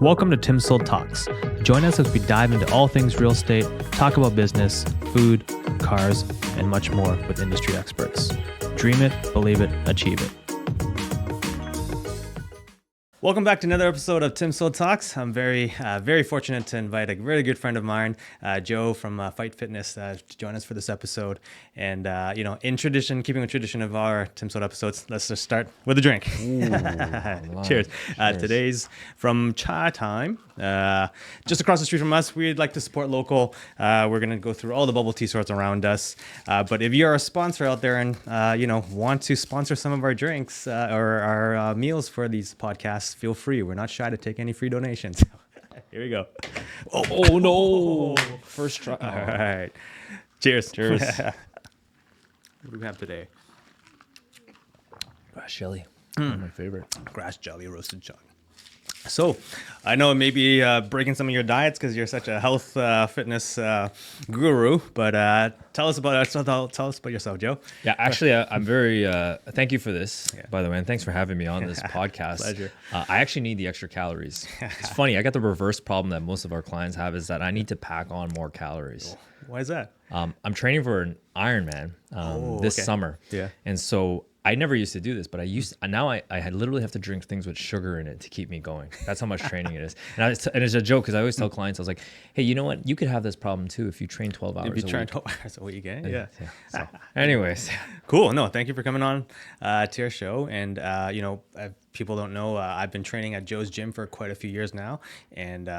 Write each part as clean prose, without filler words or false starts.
Welcome to TimSold Talks. Join us as we dive into all things real estate, talk about business, food, cars, and much more with industry experts. Dream it, believe it, achieve it. Welcome back to another episode of TimSold Talks. I'm very fortunate to invite a really good friend of mine, Joe from Fight Fitness, to join us for this episode. And in tradition, keeping a tradition of our TimSold episodes, let's just start with a drink. Ooh, Cheers. Cheers. Today's from Cha Time, just across the street from us. We'd like to support local. We're going to go through all the bubble tea sorts around us. But if you're a sponsor out there and want to sponsor some of our drinks or our meals for these podcasts, feel free. We're not shy to take any free donations. Here we go. Oh no! First try. All right. Cheers. Cheers. What do we have today? Grass jelly. My favorite. Grass jelly roasted chuck. So, I know it may be breaking some of your diets because you're such a health fitness guru, but tell us about yourself, Joe. Yeah, actually, I'm very. Thank you for this, by the way, and thanks for having me on this podcast. Pleasure. I actually need the extra calories. It's funny. I got the reverse problem that most of our clients have is that I need to pack on more calories. Why is that? I'm training for an Ironman this summer. Yeah. And so I never used to do this, but I literally have to drink things with sugar in it to keep me going. That's how much training it is. And it's a joke because I always tell clients, I was like, hey, you know what? You could have this problem too if you train 12 hours a week. If you train 12 hours a week, yeah. So, anyways. Cool. No, thank you for coming on to our show. And, people don't know, I've been training at Joe's gym for quite a few years now and,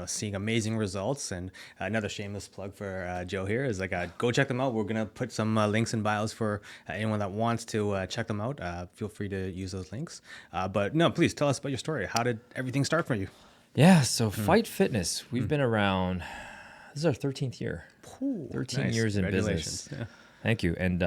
seeing amazing results. And another shameless plug for Joe here is go check them out. We're going to put some links in bios for anyone that wants to check them out. Feel free to use those links. But no, please tell us about your story. How did everything start for you? Yeah. So Fight Fitness, we've been around, this is our 13th year. 13 nice. years in business. Yeah. Thank you. And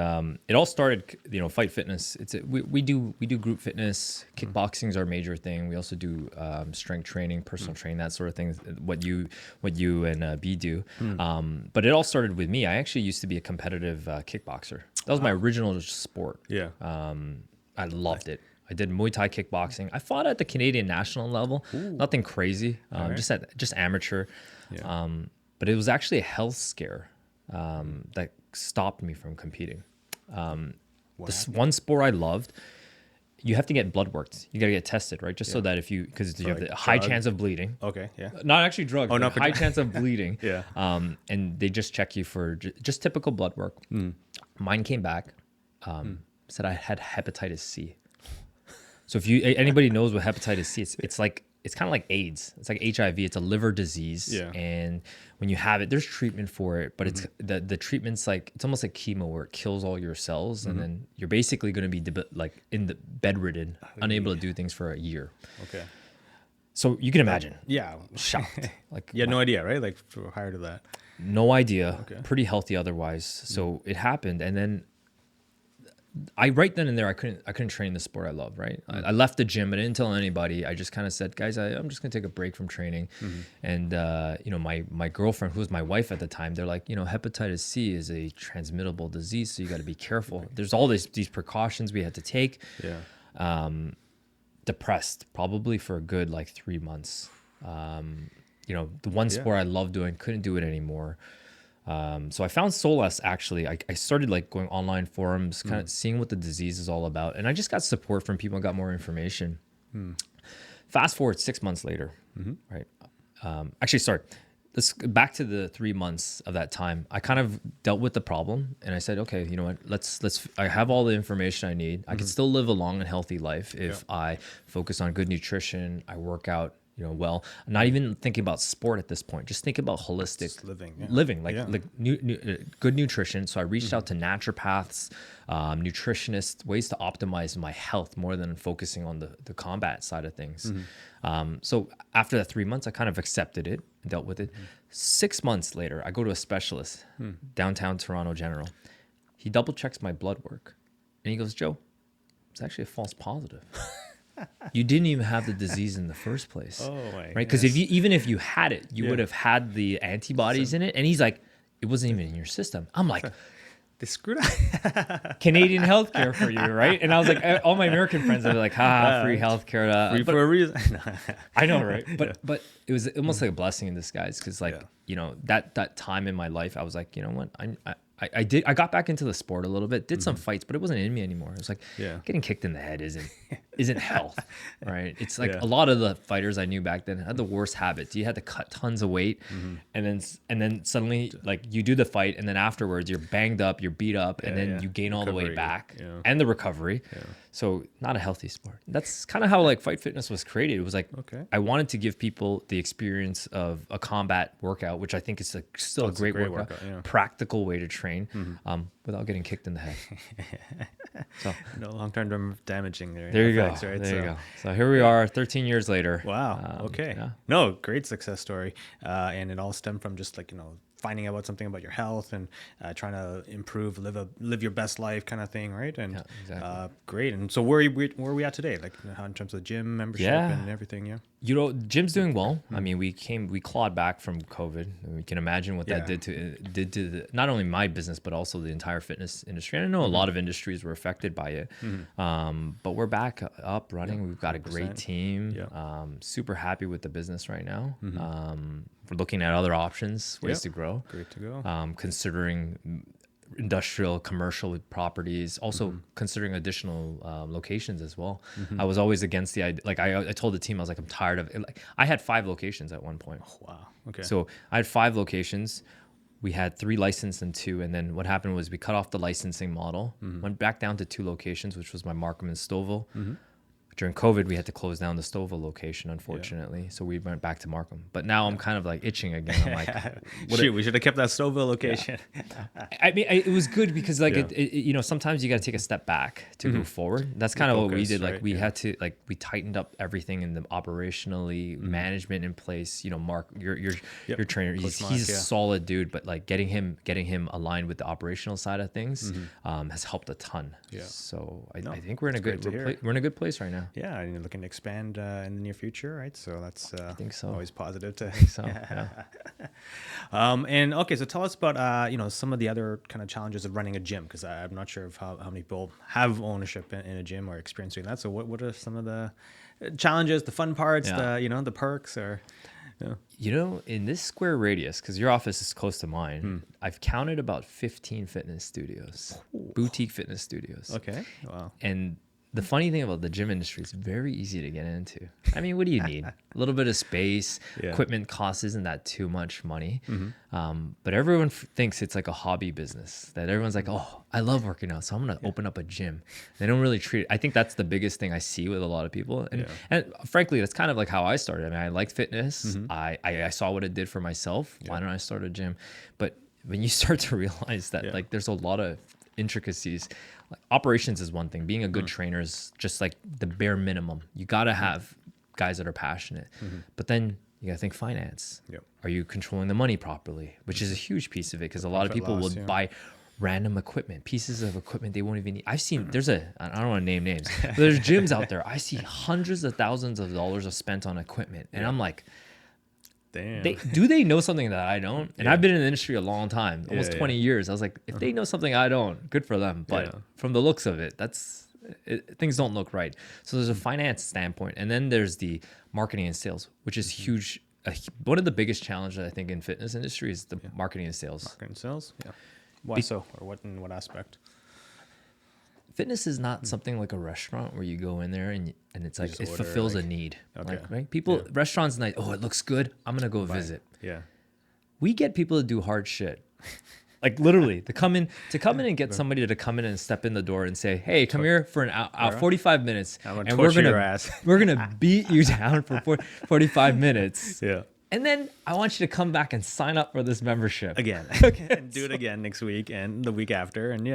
it all started, Fight Fitness. We do group fitness. Kickboxing is our major thing. We also do strength training, personal training, that sort of thing. What you and B do. But it all started with me. I actually used to be a competitive kickboxer. That was my original sport. Yeah. I loved it. I did Muay Thai kickboxing. I fought at the Canadian national level. Nothing crazy. Right. Just amateur. Yeah. But it was actually a health scare that stopped me from competing. This one sport I loved, you have to get blood worked. You got to get tested, right? Just so that because you have the high chance of bleeding. Okay, yeah. Not actually drugs. Oh, but not high chance of bleeding. Yeah. And they just check you for just typical blood work. Mine came back, said I had hepatitis C. So if anybody knows what hepatitis C is, it's kind of like AIDS. It's like HIV. It's a liver disease. Yeah. And when you have it, there's treatment for it, but it's the treatment's it's almost like chemo where it kills all your cells, and then you're basically going to be in the bedridden, unable to do things for a year. Okay. So you can imagine. Yeah. Shocked. You had no idea, right? Prior to that. No idea. Okay. Pretty healthy otherwise. So it happened, and then right then and there, I couldn't train the sport I love, right? I left the gym, but I didn't tell anybody. I just kind of said, guys, I'm just gonna take a break from training. And my girlfriend, who was my wife at the time, they're like, hepatitis C is a transmittable disease, so you got to be careful. There's all these precautions we had to take. Yeah. Depressed, probably for a good 3 months. The one sport I loved doing, couldn't do it anymore. So I found solace actually. I started going online forums, kind of seeing what the disease is all about. And I just got support from people and got more information. Fast forward 6 months later, right? Actually, sorry. Let's back to the 3 months of that time. I kind of dealt with the problem and I said, okay, you know what, I have all the information I need. I can still live a long and healthy life if I focus on good nutrition, I work out, well, I'm not even thinking about sport at this point. Just think about holistic Just living, good nutrition. So I reached out to naturopaths, nutritionists, ways to optimize my health more than focusing on the combat side of things. So after that 3 months, I kind of accepted it and dealt with it. 6 months later, I go to a specialist, downtown Toronto General. He double checks my blood work and he goes, Joe, it's actually a false positive. You didn't even have the disease in the first place. Oh my. Right? Because even if you had it, you would have had the antibodies in it. And he's like, it wasn't even in your system. I'm like, They screwed up. Canadian healthcare for you, right? And I was like, all my American friends are like, free healthcare. Free But for a reason. I know, right? But Yeah. but it was almost like a blessing in disguise because like Yeah. that time in my life, I was like, you know what, I got back into the sport a little bit, did some fights, but it wasn't in me anymore. It was like Yeah. getting kicked in the head isn't health, right? It's like Yeah. a lot of the fighters I knew back then had the worst habits. You had to cut tons of weight, and then suddenly like you do the fight, and then afterwards you're banged up, you're beat up, and then you gain all the way Recovery, back yeah. and the recovery. So not a healthy sport. That's kind of how like Fight Fitness was created. It was like I wanted to give people the experience of a combat workout, which I think is still a great workout, yeah. practical way to train without getting kicked in the head. So No long-term damaging there. there you go. Effects, right? There you go. So here we are 13 years later. Wow. Okay. Yeah. No, great success story. And it all stemmed from just like, finding out something about your health and trying to improve, live your best life kind of thing. Right. And exactly. great. And so where are we at today? Like how in terms of gym membership and everything. Yeah. Jim's doing well. I mean, we clawed back from COVID. We can imagine what that did to not only my business, but also the entire fitness industry. And I know a lot of industries were affected by it. But we're back up running. We've got a great team. Super happy with the business right now. We're looking at other options, ways to grow. Great to go. Considering industrial, commercial properties, also considering additional locations as well. I was always against the idea. Like I told the team, I was like, I'm tired of it. Like I had 5 locations at one point. Oh, wow. Okay. So I had 5 locations. We had 3 licensed and 2. And then what happened was we cut off the licensing model, went back down to 2 locations, which was my Markham and Stouffville. During COVID, we had to close down the Stouffville location, unfortunately. So we went back to Markham. But now I'm kind of like itching again. I'm like, we should have kept that Stouffville location. I mean, it was good because like sometimes you got to take a step back to move forward. That's kind of what we did. Like we had to we tightened up everything in the operationally management in place. Mark, your trainer, he's a solid dude, but like getting him aligned with the operational side of things has helped a ton. Yeah. So I think we're in a good place right now. Yeah, and you're looking to expand in the near future, right? So that's I think so. Always positive to. I think so. Yeah. And okay, so tell us about some of the other kind of challenges of running a gym, because I'm not sure of how many people have ownership in a gym or experience doing that. So what are some of the challenges, the fun parts, the perks, or in this square radius, because your office is close to mine, I've counted about 15 fitness studios, boutique fitness studios. Okay, wow. And the funny thing about the gym industry is very easy to get into. I mean, what do you need? A little bit of space. Equipment cost isn't that too much money. But everyone thinks it's like a hobby business, that everyone's like, oh, I love working out, so I'm going to open up a gym. They don't really treat it. I think that's the biggest thing I see with a lot of people. And frankly, that's kind of like how I started. I mean, I liked fitness. I saw what it did for myself. Why don't I start a gym? But when you start to realize that like there's a lot of intricacies. Like, operations is one thing. Being a good trainer is just like the bare minimum. You got to have guys that are passionate. But then you got to think finance. Are you controlling the money properly? Which is a huge piece of it, because a lot of people will buy random equipment, pieces of equipment they won't even need. I've seen, I don't want to name names, but there's gyms out there. I see hundreds of thousands of dollars are spent on equipment. And I'm like, damn. Do they know something that I don't? And I've been in the industry a long time, almost 20 years. I was like, if they know something I don't, good for them. But from the looks of it, things don't look right. So there's a finance standpoint. And then there's the marketing and sales, which is huge. One of the biggest challenges I think in fitness industry is the marketing and sales. Marketing and sales? Yeah. Why so? Or in what aspect? Fitness is not something like a restaurant where you go in there and it's like it fulfills a need. Okay. Right? People, restaurants, like, oh, it looks good, I'm gonna go visit. Yeah. We get people to do hard shit, like literally to come in and get somebody to come in and step in the door and say, hey, come here for an hour, 45 minutes, and we're gonna beat you down for 45 minutes. Yeah. And then I want you to come back and sign up for this membership again. And do it again next week and the week after, and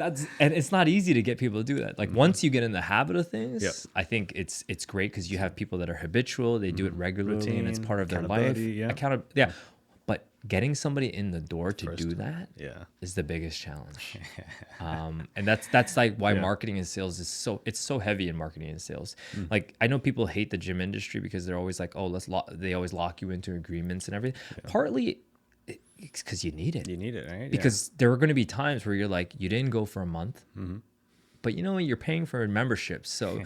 and it's not easy to get people to do that. Like once you get in the habit of things, I think it's great, because you have people that are habitual, they do it regularly, and it's part of their life. But getting somebody in the door to do that is the biggest challenge. And that's like why marketing and sales is so heavy in marketing and sales. Like I know people hate the gym industry because they're always like, oh, they always lock you into agreements and everything. Partly It's because you need it. You need it, right? Because there are going to be times where you're like, you didn't go for a month, but you know what? You're paying for a membership. So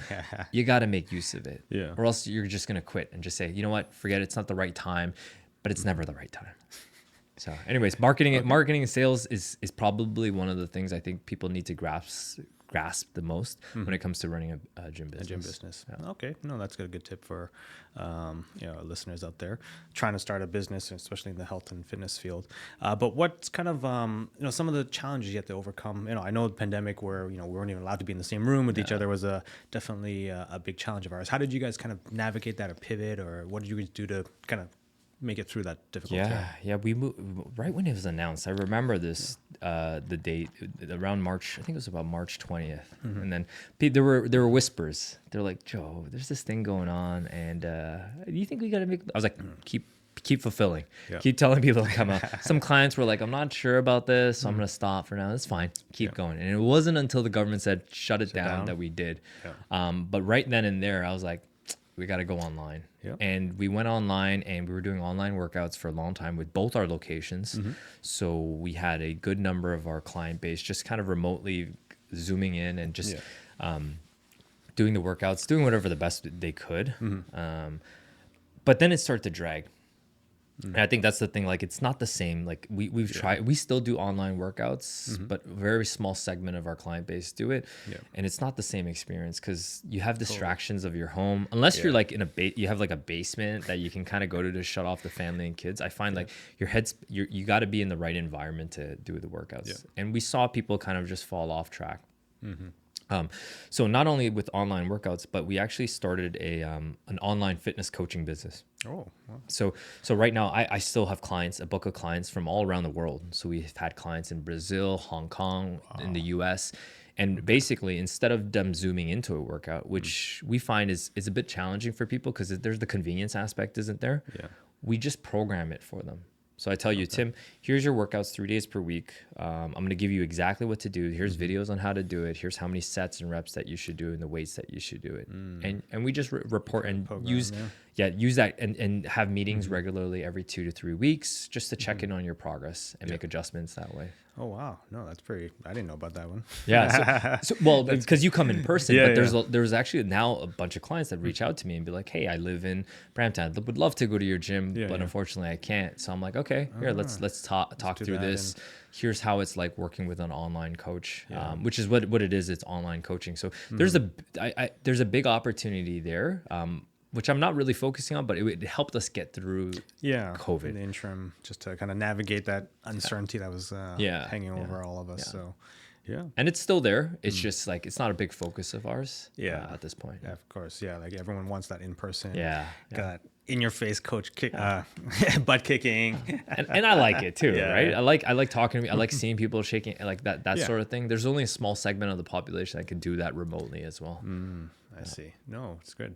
you got to make use of it. Yeah. Or else you're just going to quit and just say, you know what? Forget it. It's not the right time, but it's never the right time. So anyways, marketing and sales is probably one of the things I think people need to grasp the most when it comes to running a gym business. A gym business. Yeah. Okay. No, that's a good tip for listeners out there trying to start a business, especially in the health and fitness field. But what's kind of some of the challenges you have to overcome? I know the pandemic where we weren't even allowed to be in the same room with each other was definitely a big challenge of ours. How did you guys kind of navigate that or pivot, or what did you guys do to kind of make it through that difficult time? Yeah, we moved right when it was announced. I remember this the date around March. I think it was about March 20th. And then there were whispers. They're like, Joe, there's this thing going on, and do you think we got to make? I was like, keep fulfilling. Yeah. Keep telling people to come out. Some clients were like, I'm not sure about this, so I'm gonna stop for now. That's fine. Keep going. And it wasn't until the government said shut it down that we did. Yeah. But right then and there, I was like, we got to go online. Yep. And we went online, and we were doing online workouts for a long time with both our locations. So we had a good number of our client base just kind of remotely zooming in and just doing the workouts, doing whatever the best they could. But then it started to drag. And I think that's the thing. Like, it's not the same. Like we've tried, we still do online workouts, but a very small segment of our client base do it. Yeah. And it's not the same experience because you have distractions of your home. Unless you're like you have like a basement that you can kind of go to shut off the family and kids. I find like you got to be in the right environment to do the workouts. Yeah. And we saw people kind of just fall off track. So not only with online workouts, but we actually started an online fitness coaching business. Oh, wow. So right now I still have a book of clients from all around the world. So we've had clients in Brazil, Hong Kong, in the US. And basically, instead of them zooming into a workout, which we find is a bit challenging for people because there's the convenience aspect, isn't there? Yeah. We just program it for them. So I tell you, Tim, here's your workouts 3 days per week. I'm going to give you exactly what to do. Here's videos on how to do it. Here's how many sets and reps that you should do and the weights that you should do it. And we just report and use that and have meetings regularly every 2 to 3 weeks just to check in on your progress and make adjustments that way. Oh, wow. No, that's pretty, I didn't know about that one. Yeah. Well, because you come in person, but there's actually now a bunch of clients that reach out to me and be like, hey, I live in Brampton. I would love to go to your gym, but unfortunately I can't. So I'm like, okay, here, let's talk through this. Here's how it's like working with an online coach, which is what it is. It's online coaching. So there's a big opportunity there. Which I'm not really focusing on, but it helped us get through COVID. In the interim, just to kind of navigate that uncertainty that was hanging over all of us. So, and it's still there. It's just like, it's not a big focus of ours at this point. Yeah, of course. Yeah, like everyone wants that in person. Got in your face coach butt kicking. and I like it too, right? I like talking to me. I like seeing people shaking, like that sort of thing. There's only a small segment of the population that can do that remotely as well. I see. No, it's good.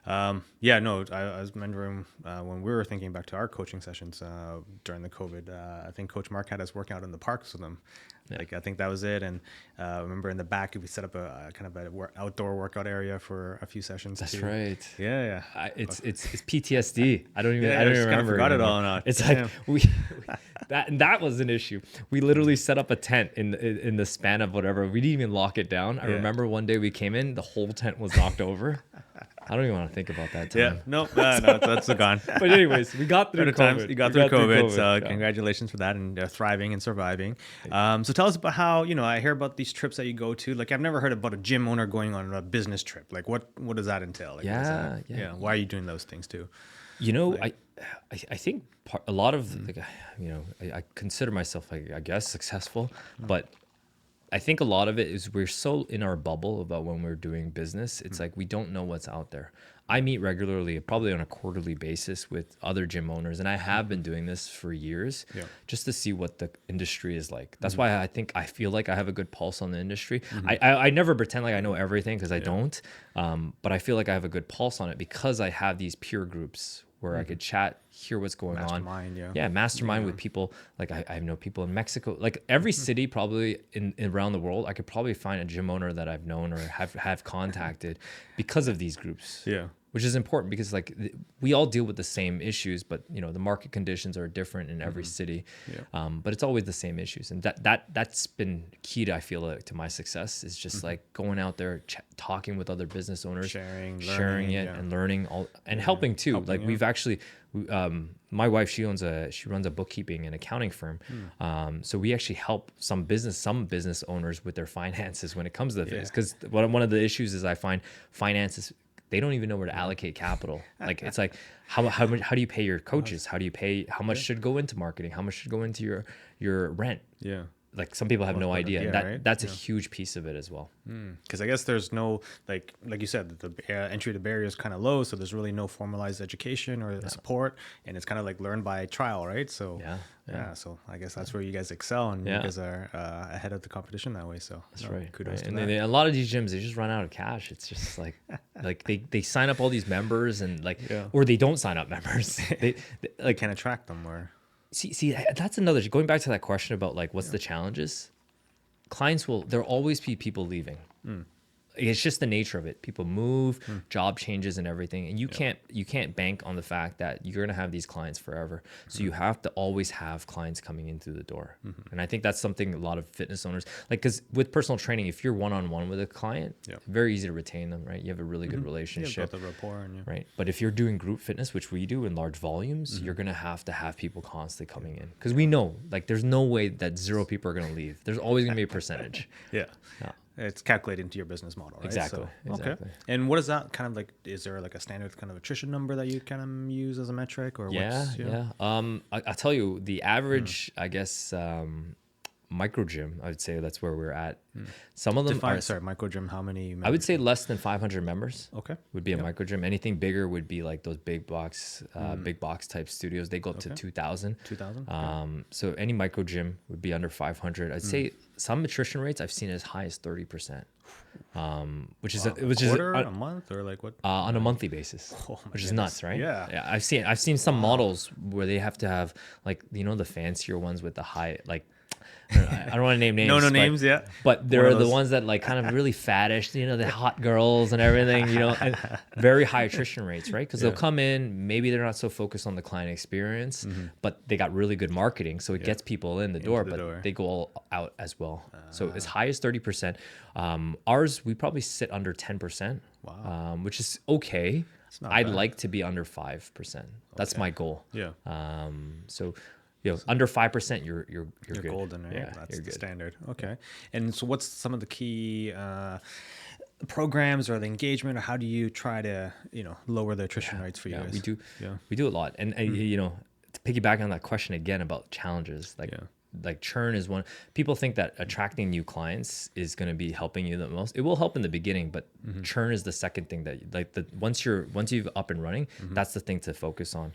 I was remembering when we were thinking back to our coaching sessions during the COVID, I think Coach Mark had us working out in the parks with them. Like, I think that was it. And I remember in the back, we set up a kind of an outdoor workout area for a few sessions. That's too. right. Yeah. It's PTSD. I don't even remember. Kind of forgot it all now. It's like that was an issue. We literally set up a tent in the span of whatever. We didn't even lock it down. I remember one day we came in, the whole tent was knocked over. I don't even want to think about that time. Yeah, no, that's gone. But anyways, we got through COVID. You got through COVID, so congratulations for that and thriving and surviving. So tell us about how, I hear about these trips that you go to. Like, I've never heard about a gym owner going on a business trip. Like, what does that entail? Like, why are you doing those things too? I think a lot of, I consider myself, I guess, successful, but I think a lot of it is we're so in our bubble about when we're doing business. It's like we don't know what's out there. I meet regularly, probably on a quarterly basis, with other gym owners, and I have been doing this for years just to see what the industry is like. That's why I feel like I have a good pulse on the industry. I never pretend like I know everything because I don't, but I feel like I have a good pulse on it because I have these peer groups where I could chat, hear what's going on. Mastermind with people. Like I know people in Mexico. Like every city probably around the world, I could probably find a gym owner that I've known or have contacted because of these groups. which is important because like we all deal with the same issues, but you know the market conditions are different in every city. But it's always the same issues, and that's been key to, I feel like, to my success is just like going out there, talking with other business owners, sharing learning, it, and learning all, and helping too. Like we've actually, my wife, she runs a bookkeeping and accounting firm, so we actually help some business owners with their finances when it comes to this, because one of the issues is I find finances, they don't even know where to allocate capital. Like it's like how do you pay your coaches? How do you pay? How much should go into marketing? How much should go into your rent? Yeah. Like some people have no idea. Right? That's a huge piece of it as well. Because I guess there's no, like you said, the entry to barrier is kind of low, so there's really no formalized education or support, and it's kind of like learned by trial, right? So so I guess that's where you guys excel, and you guys are ahead of the competition that way. So that's right. Kudos to and that. a lot of these gyms, they just run out of cash. It's just like like they sign up all these members and or they don't sign up members. they like can't attract them or. See, that's another, going back to that question about like what's the challenges. Clients there'll always be people leaving. It's just the nature of it. People move, job changes and everything, and you can't bank on the fact that you're gonna have these clients forever. So you have to always have clients coming in through the door. And I think that's something a lot of fitness owners like, because with personal training, if you're one-on-one with a client, very easy to retain them, right? You have a really good relationship, built a rapport, and right? But if you're doing group fitness, which we do in large volumes, you're gonna have to have people constantly coming in, because we know like there's no way that 0 people are gonna leave. There's always gonna be a percentage. It's calculated into your business model, right? Exactly. Okay. And what is that kind of like? Is there like a standard kind of attrition number that you kind of use as a metric, or I'll tell you the average, I guess, micro gym, I would say that's where we're at. Some of them micro gym, how many members? I would say less than 500 members would be a micro gym. Anything bigger would be like those big box type studios. They go up to 2,000. So any micro gym would be under 500. I'd say some attrition rates I've seen as high as 30%. Which is a month or like what? On a monthly basis, which is nuts, right? Yeah. I've seen some models where they have to have like, you know, the fancier ones with the high, like, I don't want to name names. No names, yeah. But there are the ones that like kind of really fattish, you know, the hot girls and everything, you know, and very high attrition rates, right? Because they'll come in, maybe they're not so focused on the client experience, but they got really good marketing, so it gets people in the door, but they go all out as well. So as high as 30%. Ours, we probably sit under 10%, which is okay. I'd like to be under 5%. That's my goal. So. Under 5%, you're good. Golden, right? Yeah, that's the standard. Okay. And so what's some of the key programs or the engagement, or how do you try to, lower the attrition rates for you guys? We do a lot. And, to piggyback on that question again about challenges, like churn is one. People think that attracting new clients is going to be helping you the most. It will help in the beginning, but churn is the second thing that once you've up and running, that's the thing to focus on.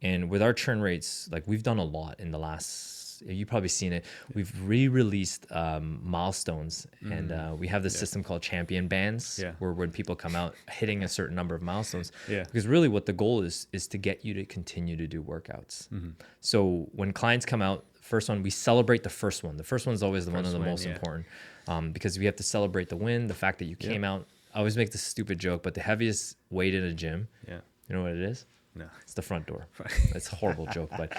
And with our churn rates, like we've done a lot in the last, you've probably seen it. We've re-released milestones, and we have this system called champion bands, where when people come out hitting a certain number of milestones, because really what the goal is to get you to continue to do workouts. So when clients come out, first one, we celebrate the first one. The first one is always one of the most important, because we have to celebrate the win, the fact that you came out. I always make this stupid joke, but the heaviest weight in a gym, you know what it is? No, it's the front door. It's a horrible joke, but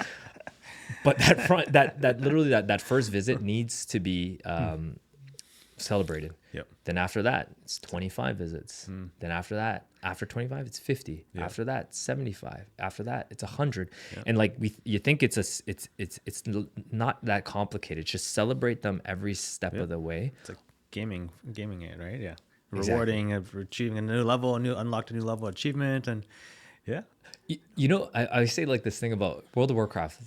that first visit needs to be celebrated. Then after that, it's 25 visits. Then after that, after 25, it's 50. After that, 75. After that, it's 100. And like you think it's not that complicated. Just celebrate them every step of the way. It's like gaming it, right? Yeah, rewarding of achieving a new level, unlocked a new level of achievement, and I say like this thing about World of Warcraft.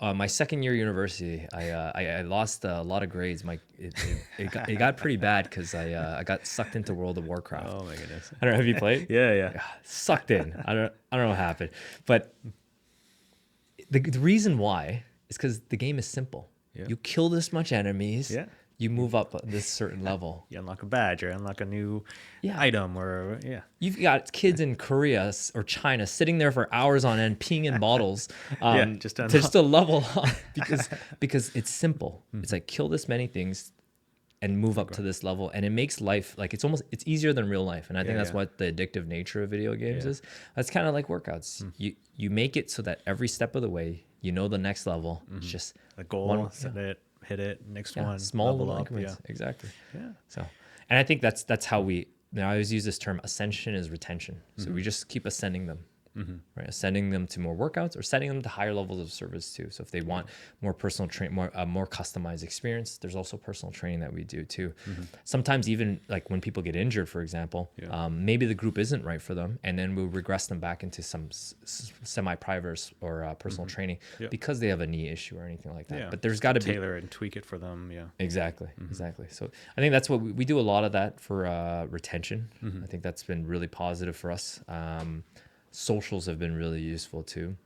My second year university, I lost a lot of grades. It got pretty bad because I got sucked into World of Warcraft. Oh my goodness! I don't know. Have you played? Yeah. Sucked in. I don't know what happened, but the reason why is because the game is simple. You kill this much enemies. You move up this certain level. You unlock a badge or unlock a new item or You've got kids in Korea or China sitting there for hours on end peeing in bottles just to level up because it's simple. It's like kill this many things, and move up to this level, and it makes life like it's easier than real life. And I think that's yeah. what the addictive nature of video games is. That's kind of like workouts. You make it so that every step of the way, you know, the next level. It's just A goal, one, set it, hit it, next one, small level little up. increments. Exactly. Yeah. So, and I think that's how we. I always use this term: ascension is retention. So we just keep ascending them. Right, ascending them to more workouts or setting them to higher levels of service too. So if they want more personal train, more customized experience, there's also personal training that we do too. Sometimes even like when people get injured, for example, maybe the group isn't right for them, and then we'll regress them back into some semi-private or personal training because they have a knee issue or anything like that. Yeah. But there's got to be tailor it and tweak it for them. Yeah. exactly. So I think that's what we do a lot of that for retention. I think that's been really positive for us. Socials have been really useful too.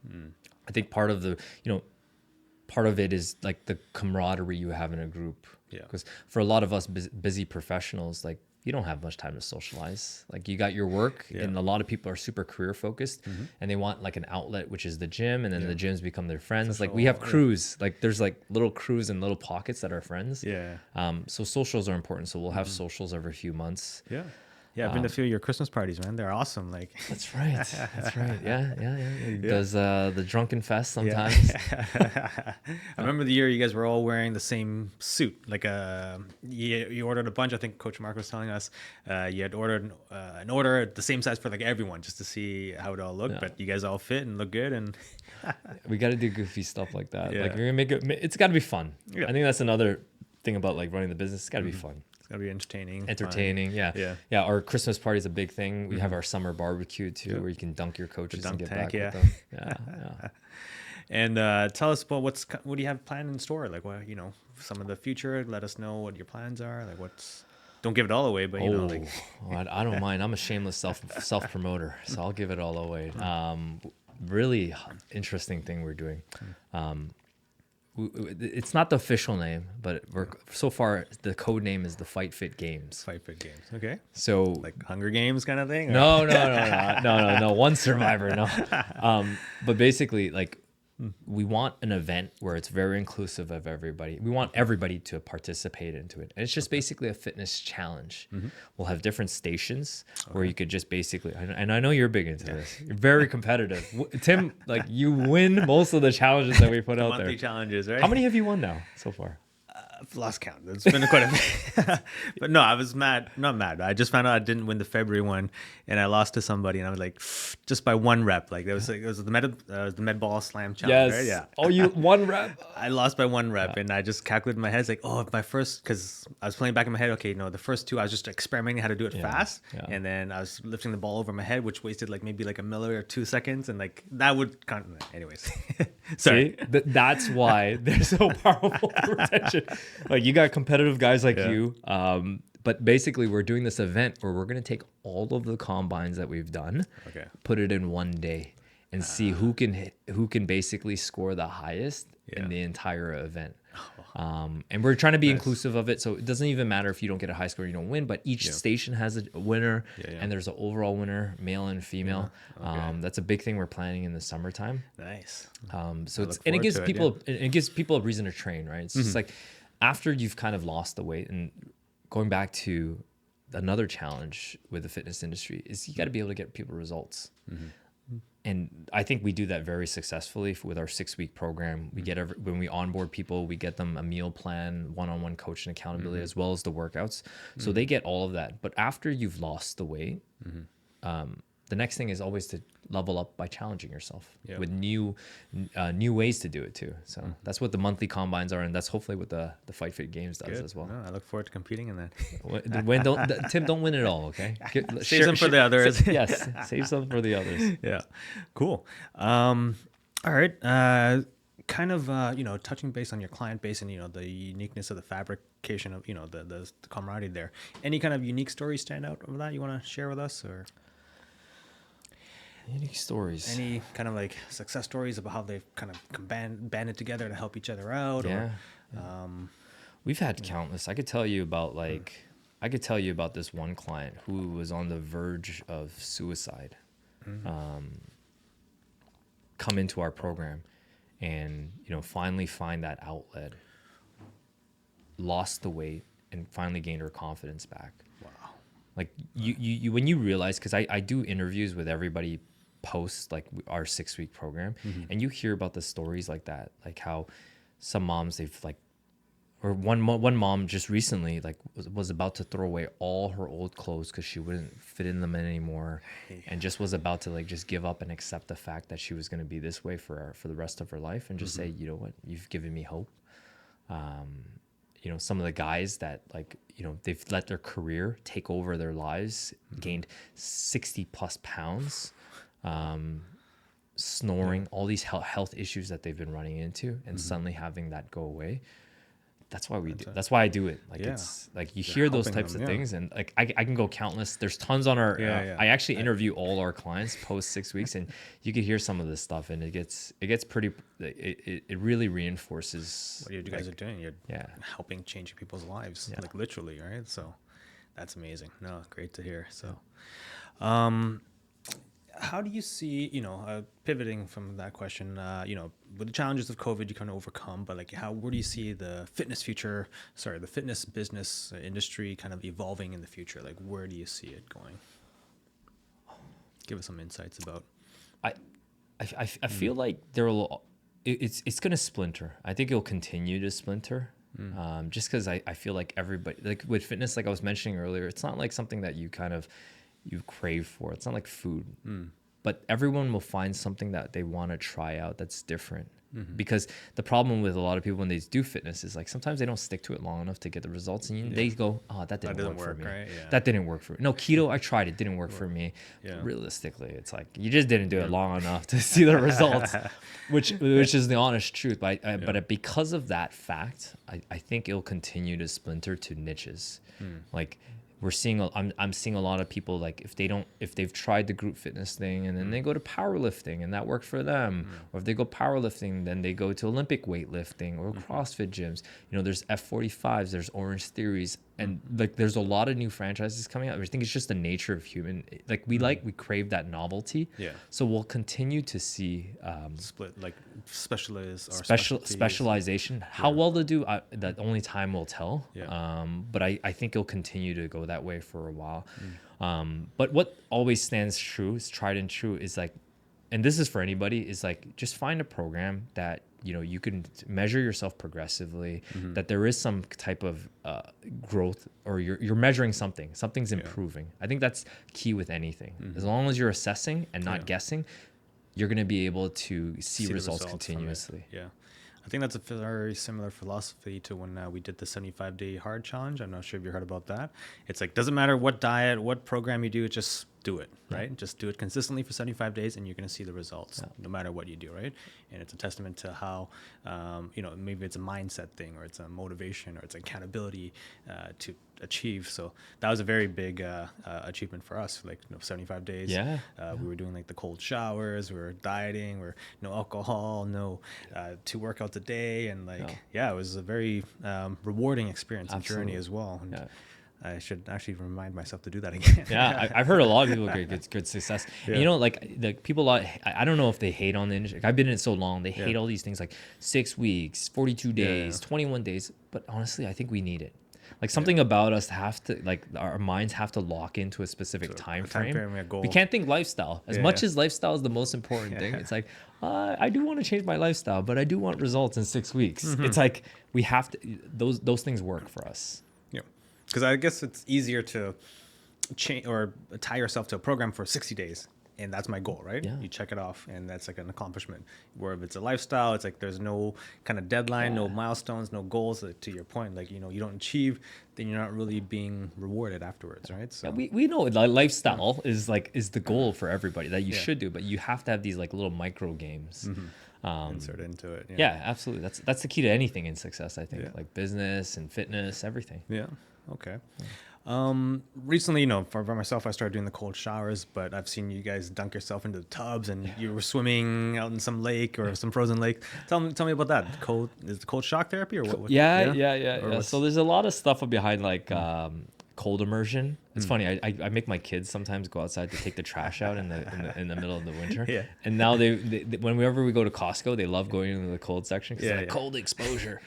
I think part of it is like the camaraderie you have in a group. Yeah. Because for a lot of us busy professionals, like you don't have much time to socialize. Like you got your work, and a lot of people are super career focused, and they want like an outlet, which is the gym, and then the gyms become their friends. Like we have crews, like there's like little crews and little pockets that are friends. Yeah. So socials are important. So we'll have socials every few months. Yeah. Yeah, I've been to a few of your Christmas parties, man. They're awesome. Like That's right. That's right. Yeah. He does the drunken fest sometimes. I remember the year you guys were all wearing the same suit. Like you ordered a bunch. I think Coach Mark was telling us you had ordered an order the same size for like everyone just to see how it all looked. But you guys all fit and look good. And we got to do goofy stuff like that. Yeah. Like we're gonna make it. It's got to be fun. Yeah. I think that's another thing about like running the business. It's got to be fun. It's gotta be entertaining. Entertaining, fun. Yeah. Our Christmas party is a big thing. We have our summer barbecue too, where you can dunk your coaches dunk and get tank, back with them. Yeah. And tell us about what do you have planned in store? Like what some of the future. Let us know what your plans are. Like don't give it all away, but like I don't mind. I'm a shameless self promoter, so I'll give it all away. Really interesting thing we're doing. It's not the official name, but so far the code name is the Fight Fit Games. Fight Fit Games. Okay. So like Hunger Games kind of thing? No. One survivor, no. But basically, like we want an event where it's very inclusive of everybody. We want everybody to participate into it. And it's just basically a fitness challenge. We'll have different stations where you could just basically, and I know you're big into this. You're very competitive. Tim, like you win most of the challenges that we put out there. Monthly challenges, right? How many have you won now so far? I've lost count. It's been quite a bit. But no, I was mad. Not mad. I just found out I didn't win the February one, and I lost to somebody, and I was like, just by one rep. Like it was the med ball slam challenge. Yes. Right? Yeah. Oh, you one rep? I lost by one rep, and I just calculated in my head. It's like, if my first, because I was playing back in my head. Okay, no, the first two I was just experimenting how to do it fast, and then I was lifting the ball over my head, which wasted like maybe like a milli or 2 seconds, and like that would count. Anyways, sorry. See? That's why they're so powerful for retention. Like you got competitive guys like you. But basically we're doing this event where we're going to take all of the combines that we've done, put it in one day and see who can basically score the highest in the entire event. And we're trying to be inclusive of it. So it doesn't even matter if you don't get a high score, you don't win, but each station has a winner and there's an overall winner, male and female. That's a big thing we're planning in the summertime. Nice. So it gives people a reason to train, right? It's just like after you've kind of lost the weight, and going back to another challenge with the fitness industry is you got to be able to get people results. And I think we do that very successfully with our 6-week program. We get when we onboard people, we get them a meal plan, one-on-one coaching accountability, as well as the workouts. So they get all of that. But after you've lost the weight, the next thing is always to level up by challenging yourself with new ways to do it too. So that's what the monthly combines are, and that's hopefully what the Fight Fit Games does as well. No, I look forward to competing in that. Tim, don't win it all, okay? Save some for the others. Yes, save some for the others. Yeah, cool. All right. Kind of touching base on your client base and the uniqueness of the fabrication of the camaraderie there. Any kind of unique stories stand out of that you want to share with us, or? Unique stories. Any kind of like success stories about how they've kind of banded together to help each other out? Yeah. Or, we've had countless. I could tell you about this one client who was on the verge of suicide. Come into our program and finally find that outlet, lost the weight, and finally gained her confidence back. Wow. Like you when you realize, because I do interviews with everybody post like our 6-week program, and you hear about the stories like that, like how some moms, they've like, or one mom just recently like was about to throw away all her old clothes because she wouldn't fit in them anymore, and just was about to like just give up and accept the fact that she was going to be this way for the rest of her life, and just say, you know what, you've given me hope. You know, some of the guys that like, you know, they've let their career take over their lives, gained 60 plus pounds, snoring, all these health issues that they've been running into, and suddenly having that go away. That's why that's why I do it. Like, it's like you hear those types of things, and like I can go countless. There's tons on our, I actually interview all our clients post 6 weeks, and you could hear some of this stuff, and it gets pretty, it really reinforces what you guys are doing. You're yeah, helping change people's lives, like literally, right? So that's amazing. No, great to hear. So, how do you see, you know, pivoting from that question, you know, with the challenges of COVID, you kind of overcome, but like where do you see the fitness business industry kind of evolving in the future? Like, where do you see it going? Give us some insights about. I feel like it's going to splinter. I think it'll continue to splinter. Just because I feel like everybody, like with fitness, like I was mentioning earlier, it's not like something that you crave for. It's not like food, but everyone will find something that they want to try out that's different. Because the problem with a lot of people when they do fitness is like sometimes they don't stick to it long enough to get the results, and they go, oh, that didn't work for me. Right? Yeah. That didn't work for me. No, keto, I tried it, didn't work for me. Yeah. Realistically, it's like you just didn't do it long enough to see the results, which is the honest truth. But because of that fact, I think it'll continue to splinter to niches. Like, we're seeing, I'm seeing a lot of people, like if they've tried the group fitness thing and then they go to powerlifting and that worked for them, or if they go powerlifting, then they go to Olympic weightlifting or CrossFit gyms. You know, there's F45s, there's Orange Theories, and like there's a lot of new franchises coming out. I think it's just the nature of human, like we crave that novelty. Yeah. So we'll continue to see split, like specialization. How well to do that only time will tell. Yeah. But I think it'll continue to go that way for a while. But what always stands true, is tried and true, is like, and this is for anybody, is like just find a program that, you know, you can measure yourself progressively, that there is some type of growth, or you're measuring something's improving. I think that's key with anything. As long as you're assessing and not guessing, you're going to be able to see results continuously. Yeah. I think that's a very similar philosophy to when we did the 75-day hard challenge. I'm not sure if you heard about that. It's like, doesn't matter what diet, what program you do, just do it, right? Just do it consistently for 75 days and you're going to see the results no matter what you do, right? And it's a testament to how, you know, maybe it's a mindset thing, or it's a motivation, or it's accountability to achieve. So that was a very big achievement for us, like, you know, 75 days. We were doing like the cold showers, we were dieting, we're no alcohol, no 2 workouts a day. And like, it was a very rewarding experience and journey as well. And I should actually remind myself to do that again. I've heard a lot of people get good success. And, you know, like the people, I don't know if they hate on the industry. Like, I've been in it so long, they hate all these things like 6 weeks, 42 days, 21 days. But honestly, I think we need it. Like something about us have to, like our minds have to lock into a specific time frame. We can't think lifestyle. As much as lifestyle is the most important thing, it's like, I do want to change my lifestyle, but I do want results in 6 weeks. It's like we have to, those things work for us. Yeah. Because I guess it's easier to change or tie yourself to a program for 60 days. And that's my goal, right? You check it off, and that's like an accomplishment. Where if it's a lifestyle, it's like there's no kind of deadline, no milestones, no goals. To your point, like, you know, you don't achieve, then you're not really being rewarded afterwards, right? So we know like lifestyle is the goal for everybody that you should do, but you have to have these like little micro games. Insert into it. Yeah, absolutely. That's the key to anything in success, I think. Like business and fitness, everything. Yeah. Okay. Recently, you know, for myself, I started doing the cold showers, but I've seen you guys dunk yourself into the tubs, and you were swimming out in some lake or some frozen lake. Tell me about that. Is it cold shock therapy or what? Yeah. So there's a lot of stuff behind like cold immersion. It's funny. I make my kids sometimes go outside to take the trash out in the middle of the winter. Yeah. And now they whenever we go to Costco, they love going into the cold section because Yeah, like yeah. cold exposure.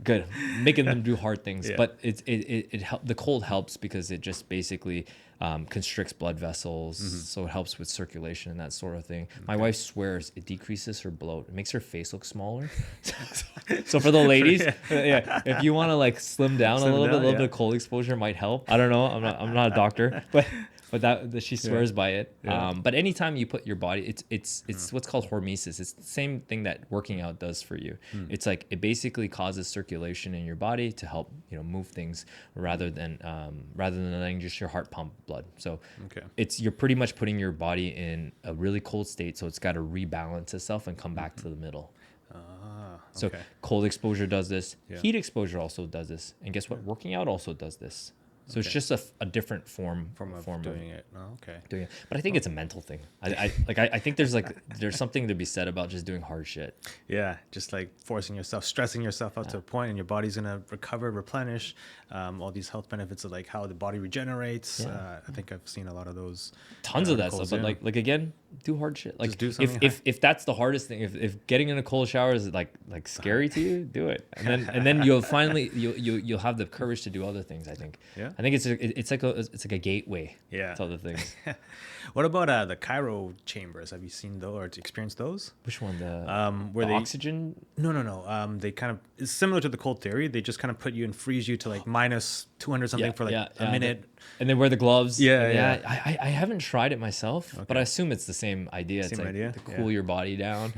Good, making them do hard things. Yeah. But it help, the cold helps because it just basically constricts blood vessels, so it helps with circulation and that sort of thing. My wife swears it decreases her bloat. It makes her face look smaller. So for the ladies, yeah, if you want to like slim down a little bit of cold exposure might help. I don't know. I'm not a doctor, but that she swears by it. Yeah. But anytime you put your body, it's what's called hormesis. It's the same thing that working out does for you. It's like it basically causes circulation in your body to help move things rather than letting just your heart pump blood. So you're pretty much putting your body in a really cold state, so it's got to rebalance itself and come back to the middle. So cold exposure does this. Heat exposure also does this. And guess what? Working out also does this. So it's just a different form of doing it. Oh, okay. Doing it. But I think it's a mental thing. I think there's something to be said about just doing hard shit. Yeah, just like stressing yourself out to a point, and your body's gonna recover, replenish. All these health benefits of like how the body regenerates. Yeah. I think I've seen a lot of those. Tons of that stuff. But like again, do hard shit. Like Just do something if that's the hardest thing, if getting in a cold shower is like scary to you, do it. And then you'll finally you'll have the courage to do other things. I think. Yeah. I think it's like a gateway. Yeah. To other things. What about the cryo chambers? Have you seen those or experienced those? Which one? Where the they oxygen? No. They kind of, it's similar to the cold theory. They just kind of put you and freeze you to like minus 200 something for like a minute. And then wear the gloves. Yeah. I haven't tried it myself, but I assume it's the same idea. It's like to cool your body down,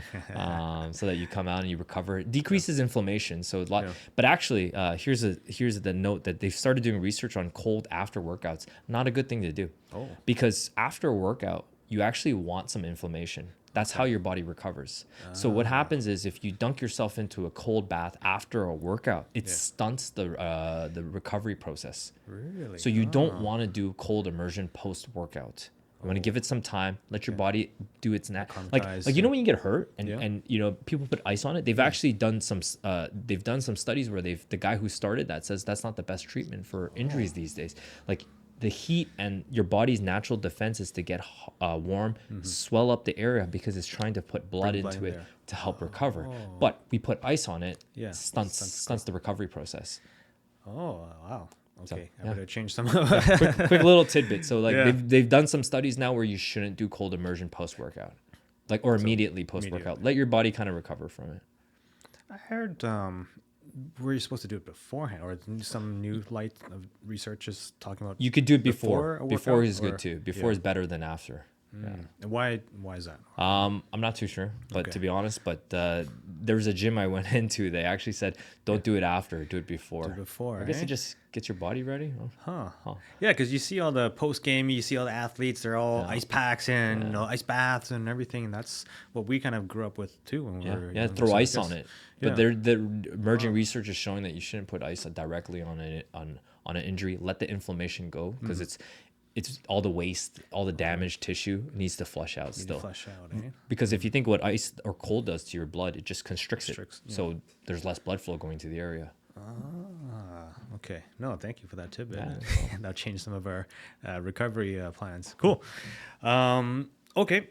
so that you come out and you recover. It decreases inflammation. So but actually, here's the note that they've started doing research on cold after workouts. Not a good thing to do. Oh. Because after a workout, you actually want some inflammation. That's how your body recovers. So what happens is if you dunk yourself into a cold bath after a workout, it stunts the recovery process. Really? So you don't want to do cold immersion post workout. You want to give it some time, let your body do its like when you get hurt and people put ice on it. They've actually done some studies where the guy who started that says that's not the best treatment for injuries these days. Like the heat and your body's natural defense is to get warm, swell up the area because it's trying to put blood into it to help recover. But we put ice on it, stunts the recovery process. Oh, wow. Okay, So, I better change some. quick little tidbit. So they've done some studies now where you shouldn't do cold immersion post workout, or immediately post workout. Let your body kind of recover from it. I heard were you supposed to do it beforehand, or some new light of research is talking about? You could do it before. a Before workout, is good too. Before is better than after. Yeah. And why is that? I'm not too sure, but to be honest, there was a gym I went into. They actually said, don't do it after, do it before. Do it before, I guess it just gets your body ready. Huh. Yeah, because you see all the post game, you see all the athletes, they're all ice packs and ice baths and everything. And that's what we kind of grew up with too when we were throw ice on it. But Yeah. the emerging research is showing that you shouldn't put ice directly on an injury. Let the inflammation go because it's all the waste, all the damaged tissue needs to flush out still. Because if you think what ice or cold does to your blood, it just constricts it. Yeah. So there's less blood flow going to the area. Okay. No, thank you for that tidbit. Yeah, that'll change some of our recovery plans. Cool. Okay.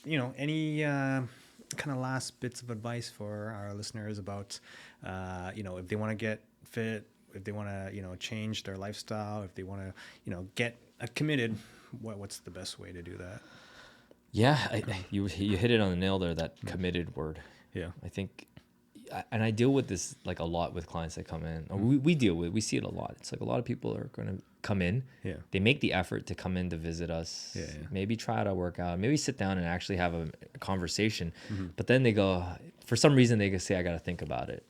Any kind of last bits of advice for our listeners about, if they want to get fit, if they want to, change their lifestyle, if they want to, get committed, what's the best way to do that? Yeah, you hit it on the nail there, that committed word. Yeah. I think, and I deal with this like a lot with clients that come in. Or we see it a lot. It's like a lot of people are going to come in. Yeah. They make the effort to come in to visit us. Yeah. Maybe try out a workout. Maybe sit down and actually have a conversation. But then they go, for some reason, they say, I got to think about it.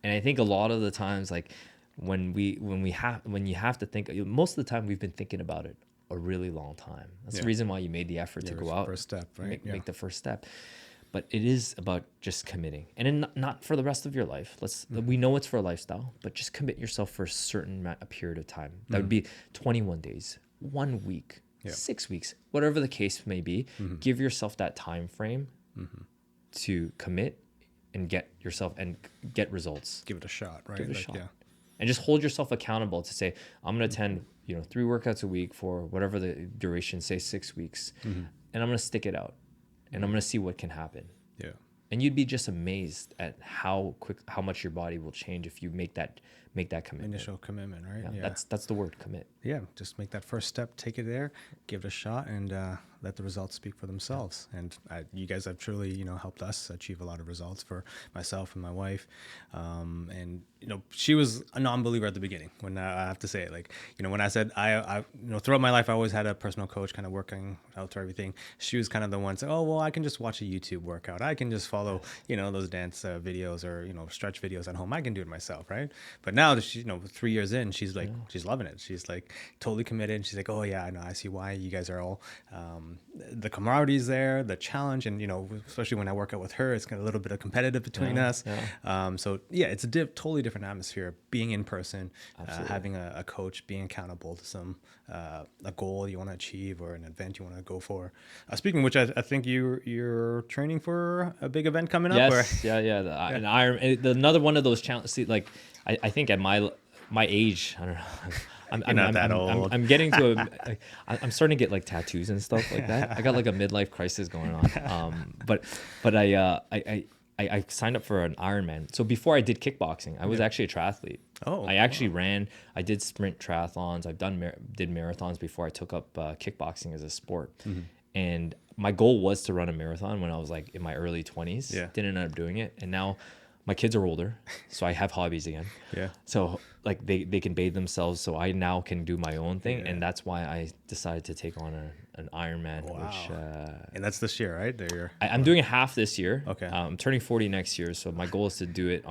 And I think a lot of the times, like when you have to think, most of the time we've been thinking about it a really long time. That's the reason why you made the effort to go out. First step, right? Make the first step. But it is about just committing, and not for the rest of your life. We know it's for a lifestyle, but just commit yourself for a period of time. That would be 21 days, 1 week, 6 weeks, whatever the case may be. Give yourself that time frame to commit and get results. Give it a shot, right? Give it a shot. Yeah. and just hold yourself accountable to say, I'm going to attend, 3 workouts a week for whatever the duration, say 6 weeks, and I'm going to stick it out, and I'm going to see what can happen. Yeah. And you'd be just amazed at how much your body will change if you make that commitment. Initial commitment, right? Yeah. That's the word, commit. Yeah, just make that first step, take it there, give it a shot, and let the results speak for themselves. And you guys have truly, helped us achieve a lot of results for myself and my wife. And she was a non-believer at the beginning. When I have to say it, like, when I said I throughout my life I always had a personal coach, kind of working out to everything. She was kind of the one saying, "Oh, well, I can just watch a YouTube workout. I can just follow, those dance videos or stretch videos at home. I can do it myself, right?" But now that she, 3 years in, she's like, she's loving it. She's like totally committed. And she's like, "Oh yeah, I know. I see why you guys are all, the camaraderie's there, the challenge. And, especially when I work out with her, it's got a little bit of competitive between us. Yeah. So yeah, it's a totally different atmosphere being in person, having a coach, being accountable to some, a goal you want to achieve or an event you want to go for. Speaking of which, I think you're training for a big event coming up. Yes. An Iron, another one of those challenges. See, like, I think at my age, I don't know. I'm not that old. I'm getting to I'm starting to get like tattoos and stuff like that. I got like a midlife crisis going on. But I signed up for an Ironman. So before I did kickboxing, I was actually a triathlete. Oh, I actually ran. I did sprint triathlons. I've did marathons before I took up kickboxing as a sport. And my goal was to run a marathon when I was like in my early 20s. Yeah. Didn't end up doing it, and now my kids are older, so I have hobbies again. Yeah. So like they can bathe themselves, so I now can do my own thing, and that's why I decided to take on an Ironman. Wow. Which and that's this year, right? I'm doing a half this year. Okay. I'm turning 40 next year, so my goal is to do it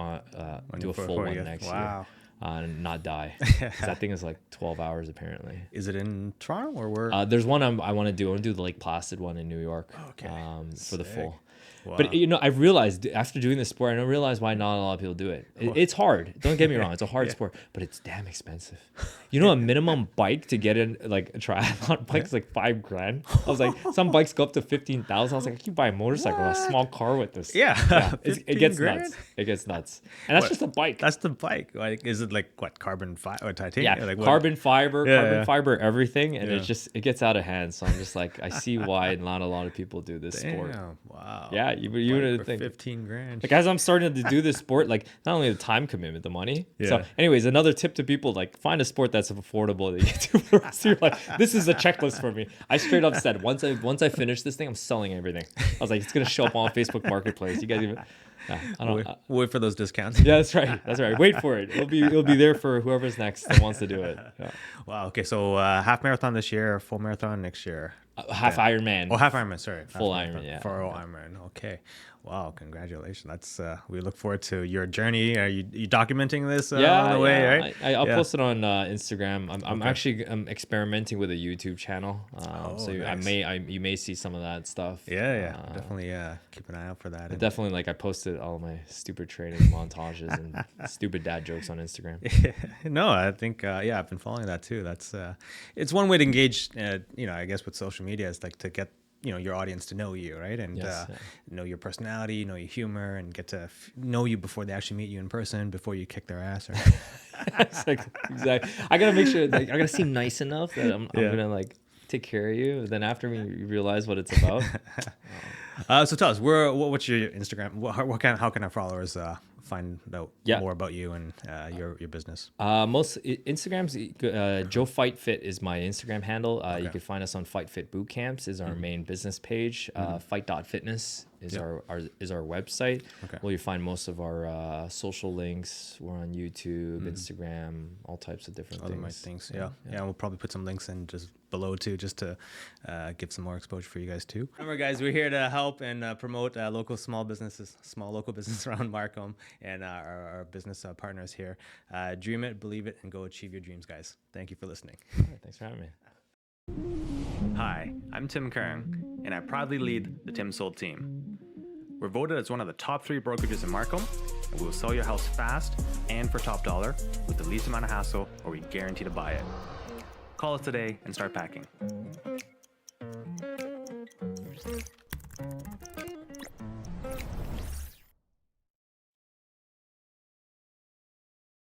do a full one next year. And not die. That thing is like 12 hours apparently. Is it in Toronto or where? There's one I want to do. I want to do the Lake Placid one in New York. Okay. For the full. Wow. But I've realized after doing this sport, I realize why not a lot of people do it. It's hard. Don't get me wrong, it's a hard sport, but it's damn expensive. A minimum bike to get in like a triathlon bike is like $5,000. I was like, some bikes go up to 15,000. I was like, I can buy a motorcycle, a small car with this. Yeah. It gets nuts. It gets nuts, and that's just a bike. That's the bike. Like, is it like what, carbon fiber or titanium? Yeah, like carbon fiber, everything, and it gets out of hand. So I'm just like, I see why not a lot of people do this sport. Wow. Yeah, you would think $15,000. Like, as I'm starting to do this sport, like not only the time commitment, the money. Yeah. So, anyways, another tip to people: like, find a sport that's affordable that you can do for the rest of your life. This is a checklist for me. I straight up said once I finish this thing, I'm selling everything. I was like, it's gonna show up on Facebook Marketplace. You guys even. Wait for those discounts. Yeah, that's right. Wait for it. It'll be there for whoever's next that wants to do it. Yeah. Wow. Okay. So half marathon this year, full marathon next year. Half Ironman. Oh, half Ironman. Sorry. Full Ironman. Yeah. Full Ironman. Okay. Wow. Congratulations. That's we look forward to your journey. Are you documenting this on the way? Right. I'll post it on Instagram. I'm actually experimenting with a YouTube channel. So nice. You may see some of that stuff. Yeah. Definitely. Keep an eye out for that. Definitely. Like, I posted all my stupid training montages and stupid dad jokes on Instagram. No, I think I've been following that too. That's it's one way to engage. I guess with social media is like to get your audience to know you, right? And know your personality, know your humor, and get to know you before they actually meet you in person, before you kick their ass. Exactly. I gotta make sure, like, I gotta seem nice enough that I'm gonna like take care of you. Then after you realize what it's about. So tell us, what's your Instagram? How can our followers find out more about you and your business? Most Instagrams, Joe Fight Fit is my Instagram handle. You can find us on Fight Fit Bootcamps is our main business page. Fight.fitness is our website. Okay. Where you find most of our social links. We're on YouTube, Instagram, all types of different things. Yeah, we'll probably put some links in just below too, just to give some more exposure for you guys too. Remember, guys, we're here to help and promote local local businesses around Markham, and our business partners here. Dream it, believe it, and go achieve your dreams, guys. Thank you for listening. All right, thanks for having me. Hi, I'm Tim Kern, and I proudly lead the TimSold team. We're voted as one of the top 3 brokerages in Markham, and we will sell your house fast and for top dollar with the least amount of hassle, or we guarantee to buy it. Call us today and start packing.